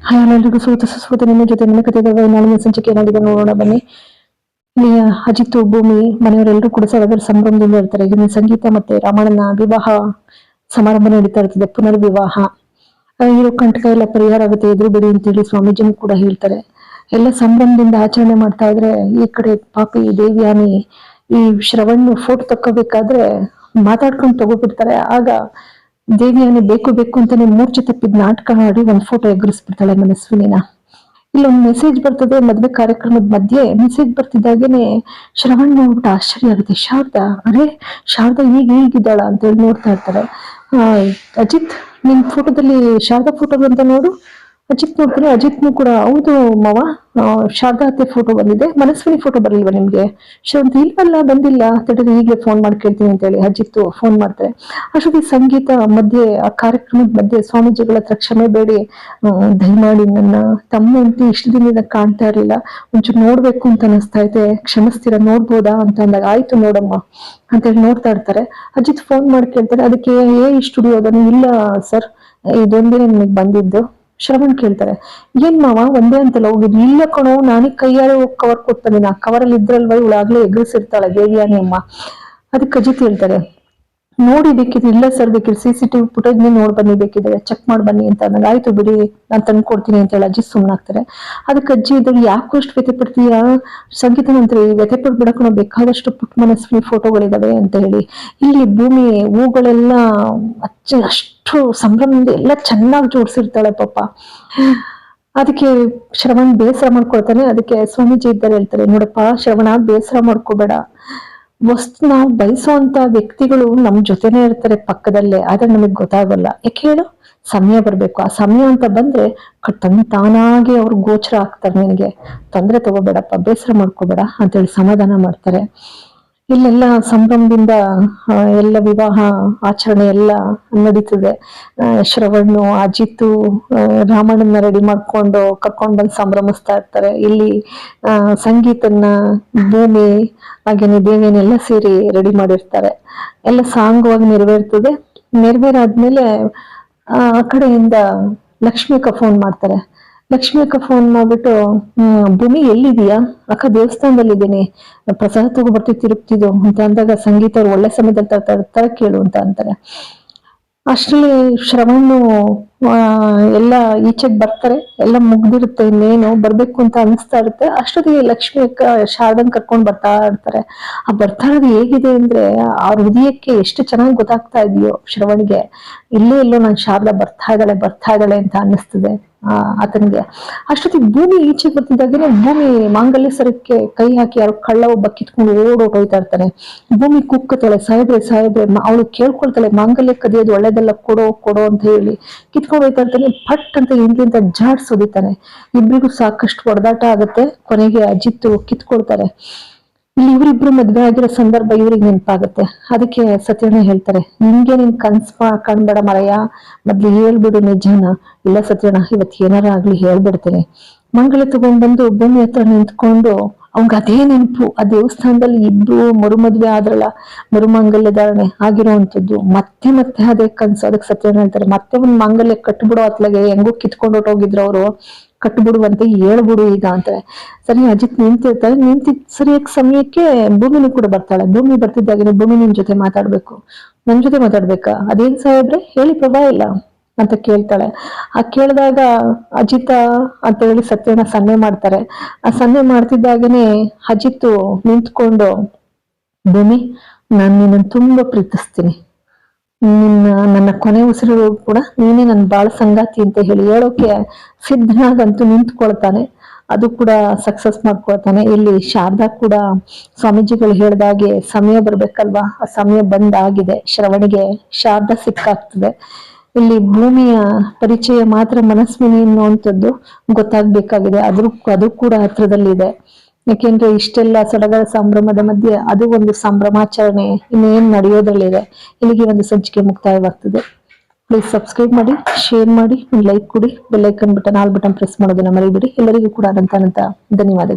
Hi ಎಲ್ಲರಿಗೂ ಸುಸ್ವಾಗತ ನಿಮ್ಮ ಜೊತೆ ನನ್ನ ಕಥೆಗಳ ನಾಳಿನ ಸಂಚಿಕೆ ಏನಾಗಿದೆ ನೋಡೋಣ ಬನ್ನಿ. ಇಲ್ಲಿ ಅಜಿತ್ ಭೂಮಿ ಮನೆಯವರೆಲ್ಲರೂ ಕೂಡ ಸಡಗರ ಸಂಭ್ರಮದಿಂದ ಇರ್ತಾರೆ. ಇಲ್ಲಿ ಸಂಗೀತ ಮತ್ತೆ ರಾಮಣ್ಣನ ವಿವಾಹ ಸಮಾರಂಭ ನಡೀತಾ ಇರ್ತದೆ, ಪುನರ್ವಿವಾಹ. ಇರೋ ಕಂಟಕ ಎಲ್ಲ ಪರಿಹಾರ ಆಗುತ್ತೆ, ಎದುರು ಬಿಡಿ ಅಂತೇಳಿ ಸ್ವಾಮೀಜಿನೂ ಕೂಡ ಹೇಳ್ತಾರೆ. ಎಲ್ಲ ಸಂಭ್ರಮದಿಂದ ಆಚರಣೆ ಮಾಡ್ತಾ ಇದ್ರೆ ಈ ಕಡೆ ಪಾಪಿ ದೇವ್ಯಾನಿ ಈ ಶ್ರವಣ್ ಫೋಟೋ ತಕ್ಕೋಬೇಕಾದ್ರೆ ಮಾತಾಡ್ಕೊಂಡು ತಗೋಬಿಡ್ತಾರೆ. ಆಗ ದೇವಿಯಾನಿ ಬೇಕು ಬೇಕು ಅಂತಾನೆ ಮೂರ್ಛೆ ತಪ್ಪಿದ್ ನಾಟಕ ಆಡಿ ಒಂದ್ ಫೋಟೋ ಎಗರಿಸ್ಬಿಡ್ತಾಳೆ ಮನಸ್ವಿನಿನ. ಇಲ್ಲೊಂದು ಮೆಸೇಜ್ ಬರ್ತದೆ, ಮದ್ವೆ ಕಾರ್ಯಕ್ರಮದ ಮಧ್ಯೆ ಮೆಸೇಜ್ ಬರ್ತಿದ್ದಾಗೇನೆ ಶ್ರವಣ್ ನೋಡ್ಬಿಟ್ಟು ಆಶ್ಚರ್ಯ ಆಗುತ್ತೆ. ಶಾರದಾ, ಅರೆ ಶಾರದಾ ಈಗ ಹೀಗಿದ್ದಾಳ ಅಂತ ಹೇಳಿ ನೋಡ್ತಾ ಇರ್ತಾರೆ. ಅಜಿತ್, ನಿನ್ ಫೋಟೋದಲ್ಲಿ ಶಾರದಾ ಫೋಟೋ ಅಂತ ನೋಡು. ಅಜಿತ್ ನೋಡ್ತಾರೆ, ಅಜಿತ್ನು ಕೂಡ ಹೌದು ಮಾವ, ಶಾರದಾ ಅತ್ತೆ ಫೋಟೋ ಬಂದಿದೆ, ಮನಸ್ವಿನಿ ಫೋಟೋ ಬರ್ಲಿಲ್ವಾ ನಿಮ್ಗೆ? ಶ್ರವಂತ ಇಲ್ವಲ್ಲ, ಬಂದಿಲ್ಲ, ತಡೀರಿ ಈಗಲೇ ಫೋನ್ ಮಾಡಿ ಕೇಳ್ತೀನಿ ಅಂತ ಹೇಳಿ ಅಜಿತ್ ಫೋನ್ ಮಾಡ್ತಾರೆ. ಅಷ್ಟೊತ್ತಿಗೆ ಸಂಗೀತ ಮಧ್ಯೆ ಆ ಕಾರ್ಯಕ್ರಮದ ಮಧ್ಯೆ ಸ್ವಾಮೀಜಿಗಳ ಹತ್ರ ಕ್ಷಮೆ ಬೇಡಿ, ದಯಮಾಡಿ ನನ್ನ ತಮ್ಮ ಅಂತ ಇಷ್ಟು ದಿನದಿಂದ ಕಾಣ್ತಾ ಇರ್ಲಿಲ್ಲ, ಒಂಚೂರು ನೋಡ್ಬೇಕು ಅಂತ ಅನಿಸ್ತಾ ಇದೆ, ಕ್ಷಮಿಸ್ತೀರಾ, ನೋಡ್ಬೋದಾ ಅಂತ ಅಂದಾಗ ಆಯ್ತು ನೋಡಮ್ಮ ಅಂತ ಹೇಳಿ ನೋಡ್ತಾ ಇರ್ತಾರೆ. ಅಜಿತ್ ಫೋನ್ ಮಾಡಿ ಕೇಳ್ತಾರೆ, ಅದಕ್ಕೆ ಸ್ಟುಡಿಯೋ ಅದನ್ನು ಇಲ್ಲ ಸರ್, ಇದೊಂದೇ ನಿಮಗೆ ಬಂದಿದ್ದು. ಶ್ರವಣ್ ಕೇಳ್ತಾರೆ, ಏನ್ ಮಾವ ಒಂದೇ ಅಂತಲ್ಲ ಹೋಗಿದ್ವಿ? ಇಲ್ಲ ಕಣೋ, ನಾನೇ ಕೈಯಾರೆ ಹೋಗಿ ಕವರ್ ಕೊಟ್ಟು ಬಂದಿನ, ಆ ಕವರಲ್ಲಿ ಇದ್ರಲ್ವ ಇವಳಾಗ್ಲೇ ಎಗರಿಸಿರ್ತಾಳೆ ದೇವಿಯಾನಿ ಅಮ್ಮ. ಅದಕ್ಕೆ ಅಜಿತ್ ಹೇಳ್ತಾರೆ, ನೋಡಿ ಬೇಕಿದ್ರೆ, ಇಲ್ಲ ಸರ್ ಬೇಕಿದ್ರೆ CCTV ಫುಟೇಜ್ ನೋಡ್ ಬನ್ನಿ, ಬೇಕಿದ್ರೆ ಚೆಕ್ ಮಾಡಿ ಬನ್ನಿ ಅಂತ ಅಂದಾಗ ಆಯ್ತು ಬಿಡಿ ನಾನು ತಂದು ಕೊಡ್ತೀನಿ ಅಂತ ಹೇಳಿ ಅಜ್ಜಿ ಸುಮ್ಮನಾಗ್ತಾರೆ. ಅದಕ್ಕೆ ಅಜ್ಜಿ ಇದ್ರಲ್ಲಿ ಯಾಕೋ ಅಷ್ಟು ವ್ಯಥೆ ಪಡ್ತೀಯಾ? ಸಂಗೀತ ಮಂತ್ರಿ ವ್ಯಥೆ ಪಡ್ಬಿಡಕ್ ನಾವು ಬೇಕಾದಷ್ಟು ಪುಟ್ಟ ಮನಸ್ವಿ ಫೋಟೋಗಳಿದಾವೆ ಅಂತ ಹೇಳಿ. ಇಲ್ಲಿ ಭೂಮಿ ಹೂಗಳೆಲ್ಲ ಅಷ್ಟು ಸಂಭ್ರಮದಿಂದ ಎಲ್ಲ ಚೆನ್ನಾಗಿ ಜೋಡಿಸಿರ್ತಾಳೆ ಪಾಪ. ಅದಕ್ಕೆ ಶ್ರವಣ್ ಬೇಸರ ಮಾಡ್ಕೊಳ್ತಾನೆ. ಅದಕ್ಕೆ ಸ್ವಾಮೀಜಿ ಇದ್ದಾರೆ ಹೇಳ್ತಾರೆ, ನೋಡಪ್ಪ ಶ್ರವಣ, ಬೇಸರ ಮಾಡ್ಕೋಬೇಡ, ವಸ್ತು ನಾವು ಬಯಸುವಂತ ವ್ಯಕ್ತಿಗಳು ನಮ್ ಜೊತೆನೆ ಇರ್ತಾರೆ ಪಕ್ಕದಲ್ಲೇ, ಆದ್ರೆ ನಮಗ್ ಗೊತ್ತಾಗಲ್ಲ. ಯಾಕೆ ಹೇಳು? ಸಮಯ ಬರ್ಬೇಕು, ಆ ಸಮಯ ಅಂತ ಬಂದ್ರೆ ತಾನಾಗಿ ಅವ್ರು ಗೋಚರ ಆಗ್ತಾರೆ ನಿನ್ಗೆ. ತೊಂದ್ರೆ ತಗೋಬೇಡಪ್ಪ, ಬೇಸರ ಮಾಡ್ಕೋಬೇಡ ಅಂತೇಳಿ ಸಮಾಧಾನ ಮಾಡ್ತಾರೆ. ಇಲ್ಲೆಲ್ಲ ಸಂಭ್ರಮದಿಂದ ಎಲ್ಲ ವಿವಾಹ ಆಚರಣೆ ಎಲ್ಲ ನಡೀತದೆ. ಶ್ರವಣ್ಣು ಅಜಿತ್ತು ರಾಮಣ್ಣನ ರೆಡಿ ಮಾಡ್ಕೊಂಡು ಕರ್ಕೊಂಡ್ ಬಂದು ಸಂಭ್ರಮಿಸ್ತಾ ಇರ್ತಾರೆ. ಇಲ್ಲಿ ಸಂಗೀತನ್ನ ಭೂಮಿ ಹಾಗೇನೆ ದೇವಿಯನ್ನೆಲ್ಲ ಸೇರಿ ರೆಡಿ ಮಾಡಿರ್ತಾರೆ. ಎಲ್ಲ ಸಾಂಗವಾಗಿ ನೆರವೇರ್ತದೆ. ನೆರವೇರಾದ್ಮೇಲೆ ಆ ಕಡೆಯಿಂದ ಲಕ್ಷ್ಮಿ ಅಕ್ಕ ಫೋನ್ ಮಾಡ್ತಾರೆ. ಲಕ್ಷ್ಮಿ ಅಕ್ಕ ಫೋನ್ ಮಾಡ್ಬಿಟ್ಟು, ಭೂಮಿ ಎಲ್ಲಿದೀಯಾ? ಅಕ್ಕ ದೇವಸ್ಥಾನದಲ್ಲಿ ಇದ್ದೀನಿ, ಪ್ರಸಾದ ತಗೊಬರ್ತೀವಿ ತಿರುಗ್ತಿದ್ದು ಅಂತ ಅಂದಾಗ ಸಂಗೀತ ಅವ್ರು ಒಳ್ಳೆ ಸಮಯದಲ್ಲಿ ತರ ಕೇಳು ಅಂತ ಅಂತಾರೆ. ಅಷ್ಟರಲ್ಲಿ ಶ್ರವಣ್ಣು ಎಲ್ಲ ಈಚೆಗೆ ಬರ್ತಾರೆ, ಎಲ್ಲ ಮುಗ್ದಿರುತ್ತೆ, ಇನ್ನೇನು ಬರ್ಬೇಕು ಅಂತ ಅನಿಸ್ತಾ ಇರುತ್ತೆ. ಅಷ್ಟೊತ್ತಿಗೆ ಲಕ್ಷ್ಮಿ ಅಕ್ಕ ಶಾರದನ್ ಕರ್ಕೊಂಡ್ ಬರ್ತಾ ಇರ್ತಾರೆ. ಆ ಬರ್ತಾ ಇರೋದು ಹೇಗಿದೆ ಅಂದ್ರೆ ಆ ಹೃದಯಕ್ಕೆ ಎಷ್ಟು ಚೆನ್ನಾಗಿ ಗೊತ್ತಾಗ್ತಾ ಇದೆಯೋ ಶ್ರವಣ್ಗೆ, ಇಲ್ಲೇ ಎಲ್ಲೋ ನಾನು ಶಾರದಾ ಬರ್ತಾ ಇದ್ದಾಳೆ ಅಂತ ಅನ್ನಿಸ್ತದೆ ಆತನಿಗೆ. ಅಷ್ಟೊತ್ತಿಗೆ ಭೂಮಿ ಈಚೆಗೆ ಬರ್ತಿದ್ದಾಗೇನೆ ಭೂಮಿ ಮಾಂಗಲ್ಯ ಸರಕ್ಕೆ ಕೈ ಹಾಕಿ ಯಾರು ಕಳ್ಳ ಒಬ್ಬ ಕಿತ್ಕೊಂಡು ಓಡೋಯ್ತಾ ಇರ್ತಾನೆ. ಭೂಮಿ ಕುಕ್ಕತಾಳೆ, ಸಾಯ್ಬ್ರೆ ಅವಳು ಕೇಳ್ಕೊಳ್ತಾಳೆ, ಮಾಂಗಲ್ಯ ಕದಿಯೋದು ಒಳ್ಳೇದಲ್ಲ, ಕೊಡೋ ಅಂತ ಹೇಳಿ ಕಿತ್ಕೊಂಡು ಹೋಯ್ತಾ ಇರ್ತಾನೆ. ಪಟ್ ಅಂತ ಹಿಂದಿಂದ ಜಾಡ್ಸೋದಿತಾನೆ. ಇಬ್ರಿಗೂ ಸಾಕಷ್ಟು ಹೊಡೆದಾಟ ಆಗುತ್ತೆ. ಕೊನೆಗೆ ಅಜಿತ್ ಕಿತ್ಕೊಳ್ತಾರೆ. ಇಲ್ಲಿ ಇವರಿಬ್ರು ಮದ್ವೆ ಆಗಿರೋ ಸಂದರ್ಭ ಇವ್ರಿಗೆ ನೆನಪಾಗುತ್ತೆ. ಅದಕ್ಕೆ ಸತ್ಯಣ್ಣ ಹೇಳ್ತಾರೆ, ನಿಂಗೆ ನಿನ್ ಕಾಣ್ಬೇಡ ಮರಯ್ಯ, ಮೊದ್ಲು ಹೇಳ್ಬಿಡು ನಿಜಾನ. ಇಲ್ಲ ಸತ್ಯಣ್ಣ, ಇವತ್ತು ಏನಾರ ಆಗ್ಲಿ ಹೇಳ್ಬಿಡ್ತೇನೆ. ಮಂಗಳ ತಗೊಂಡ್ಬಂದು ಭೂಮಿ ಹತ್ರ ನಿಂತ್ಕೊಂಡು ಅವಂಗ ಅದೇ ನೆನಪು, ಆ ದೇವಸ್ಥಾನದಲ್ಲಿ ಇಬ್ರು ಮರುಮದ್ವೆ ಆದ್ರಲ್ಲ, ಮರುಮಾಂಗಲ್ಯ ಧಾರಣೆ ಆಗಿರುವಂತದ್ದು ಮತ್ತೆ ಅದೇ ಕನ್ಸು. ಅದಕ್ಕೆ ಸತ್ಯಣ್ಣ ಹೇಳ್ತಾರೆ, ಮತ್ತೆ ಒಂದ್ ಮಾಂಗಲ್ಯ ಕಟ್ಬಿಡೋ ಅತ್ಲಾಗೆ ಹೆಂಗೋ ಕಿತ್ಕೊಂಡು ಹೊಟ್ಟೋಗಿದ್ರು ಅವರು, ಕಟ್ಬಿಡುವಂತೆ ಹೇಳ್ಬಿಡು ಈಗ ಅಂತಾರೆ. ಸರಿ ಅಜಿತ್ ನಿಂತಿರ್ತಾರೆ. ನಿಂತಿದ್ ಸರಿಯಾಗಿ ಸಮಯಕ್ಕೆ ಭೂಮಿನೂ ಕೂಡ ಬರ್ತಾಳೆ. ಭೂಮಿ ಬರ್ತಿದ್ದಾಗೇನೆ, ಭೂಮಿ ನಿನ್ ಜೊತೆ ಮಾತಾಡ್ಬೇಕು. ನನ್ ಜೊತೆ ಮಾತಾಡ್ಬೇಕಾ? ಅದೇನ್ ಸಾಹೇಬ್ರೆ ಹೇಳಿ, ಪ್ರಭಾ ಇಲ್ಲ ಅಂತ ಕೇಳ್ತಾಳೆ. ಆ ಕೇಳಿದಾಗ ಅಜಿತ ಅಂತ ಹೇಳಿ ಸತ್ಯಣ್ಣ ಸನ್ನೆ ಮಾಡ್ತಾರೆ. ಆ ಸನ್ನೆ ಮಾಡ್ತಿದ್ದಾಗೇನೆ ಅಜಿತ್ ನಿಂತ್ಕೊಂಡು, ಭೂಮಿ, ನಾನ್ ನಿನ್ನ ತುಂಬಾ ಪ್ರೀತಿಸ್ತೀನಿ, ನನ್ನ ಕೊನೆ ಉಸಿರು ಕೂಡ ನೀನೇ ನನ್ನ ಬಾಳ ಸಂಗಾತಿ ಅಂತ ಹೇಳಿ ಹೇಳೋಕೆ ಸಿದ್ಧನಾಗಂತೂ ನಿಂತ್ಕೊಳ್ತಾನೆ. ಅದು ಕೂಡ ಸಕ್ಸಸ್ ಮಾಡ್ಕೊಳ್ತಾನೆ. ಇಲ್ಲಿ ಶಾರದಾ ಕೂಡ ಸ್ವಾಮೀಜಿಗಳು ಹೇಳ್ದಾಗೆ ಸಮಯ ಬರ್ಬೇಕಲ್ವಾ, ಆ ಸಮಯ ಬಂದಾಗಿದೆ. ಶ್ರವಣಿಗೆ ಶಾರದಾ ಸಿಕ್ಕಾಗ್ತದೆ. ಇಲ್ಲಿ ಭೂಮಿಯ ಪರಿಚಯ ಮಾತ್ರ ಮನಸ್ವಿನಿ ಅನ್ನುವಂಥದ್ದು ಗೊತ್ತಾಗ್ಬೇಕಾಗಿದೆ. ಅದು ಕೂಡ ಹತ್ರದಲ್ಲಿದೆ. ಯಾಕೆಂದ್ರೆ ಇಷ್ಟೆಲ್ಲ ಸಡಗರ ಸಂಭ್ರಮದ ಮಧ್ಯೆ ಅದು ಒಂದು ಸಂಭ್ರಮಾಚರಣೆ ಇನ್ನೇನ್ ನಡೆಯೋದ್ರಲ್ಲಿದೆ. ಇಲ್ಲಿಗೆ ಒಂದು ಸಂಚಿಕೆ ಮುಕ್ತಾಯವಾಗ್ತದೆ. ಪ್ಲೀಸ್ ಸಬ್ಸ್ಕ್ರೈಬ್ ಮಾಡಿ, ಶೇರ್ ಮಾಡಿ, ಒಂದು ಲೈಕ್ ಕೊಡಿ, bell icon button all button press ಮಾಡೋದನ್ನ ಮರಿಬೇಡಿ. ಎಲ್ಲರಿಗೂ ಕೂಡ ಅನಂತ ಧನ್ಯವಾದಗಳು.